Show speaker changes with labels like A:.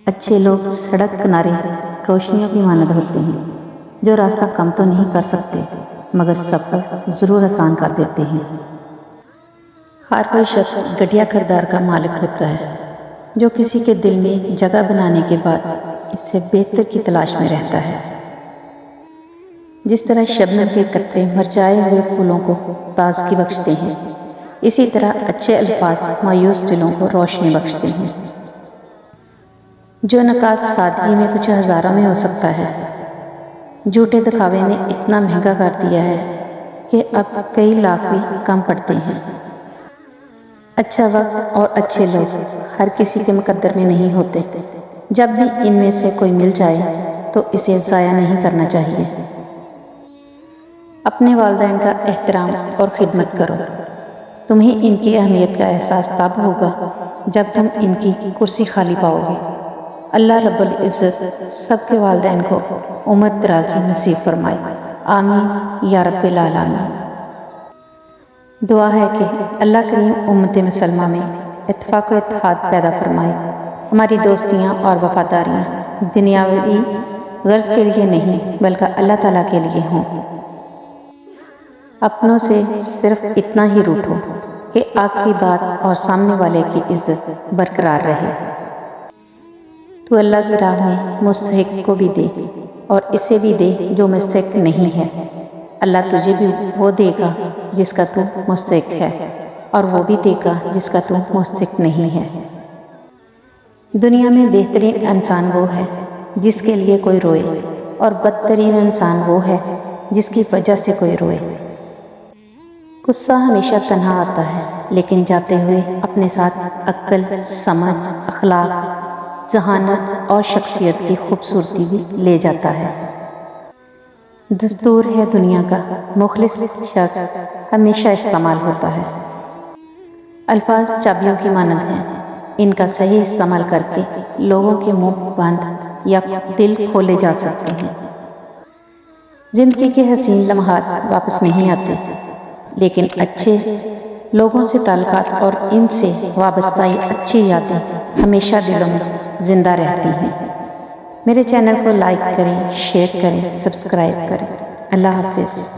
A: اچھے لوگ سڑک کنارے روشنیوں کی مانند ہوتے ہیں جو راستہ کم تو نہیں کر سکتے مگر سفر ضرور آسان کر دیتے ہیں۔ ہر کوئی شخص گھٹیا کردار کا مالک ہوتا ہے جو کسی کے دل میں جگہ بنانے کے بعد اس سے بہتر کی تلاش میں رہتا ہے۔ جس طرح شبنم کے قطرے مرجھائے ہوئے پھولوں کو تازگی بخشتے ہیں، اسی طرح اچھے الفاظ مایوس دلوں کو روشنی بخشتے ہیں۔ جو نکات سادگی میں کچھ ہزاروں میں ہو سکتا ہے، جھوٹے دکھاوے نے اتنا مہنگا کر دیا ہے کہ اب کئی لاکھ بھی کم پڑتے ہیں۔ اچھا وقت اور اچھے لوگ ہر کسی کے مقدر میں نہیں ہوتے، جب بھی ان میں سے کوئی مل جائے تو اسے ضائع نہیں کرنا چاہیے۔ اپنے والدین کا احترام اور خدمت کرو، تمہیں ان کی اہمیت کا احساس تب ہوگا جب تم ان کی کرسی خالی پاؤ گے۔ اللہ رب العزت سب کے والدین کو عمر درازی نصیب فرمائے، آمین یا رب العالمین۔ دعا ہے کہ اللہ کریم امت مسلمہ میں اتفاق و اتحاد پیدا فرمائے، ہماری دوستیاں اور وفاداریاں دنیاوی غرض کے لیے نہیں بلکہ اللہ تعالیٰ کے لیے ہوں۔ اپنوں سے صرف اتنا ہی روٹھو کہ آپ کی بات اور سامنے والے کی عزت برقرار رہے۔ تو اللہ کی راہ میں مستحق کو بھی دے اور اسے بھی دے جو مستحق نہیں ہے۔ اللہ تجھے بھی وہ دے گا جس کا تو مستحق ہے اور وہ بھی دے گا جس کا تو مستحق نہیں ہے۔ دنیا میں بہترین انسان وہ ہے جس کے لیے کوئی روئے اور بدترین انسان وہ ہے جس کی وجہ سے کوئی روئے۔ غصہ ہمیشہ تنہا آتا ہے لیکن جاتے ہوئے اپنے ساتھ عقل، سمجھ، اخلاق، ذہانت اور شخصیت کی خوبصورتی بھی لے جاتا ہے۔ دستور ہے دنیا کا، مخلص شخص ہمیشہ استعمال ہوتا ہے۔ الفاظ چابیوں کی مانند ہیں، ان کا صحیح استعمال کر کے لوگوں کے منہ بند یا دل کھولے جا سکتے ہیں۔ زندگی کے حسین لمحات واپس نہیں آتے، لیکن اچھے لوگوں سے تعلقات اور ان سے وابستہ اچھی یادیں ہمیشہ دلوں میں زندہ رہتی ہیں۔ میرے چینل کو لائک کریں، شیئر کریں، سبسکرائب کریں۔ اللہ حافظ۔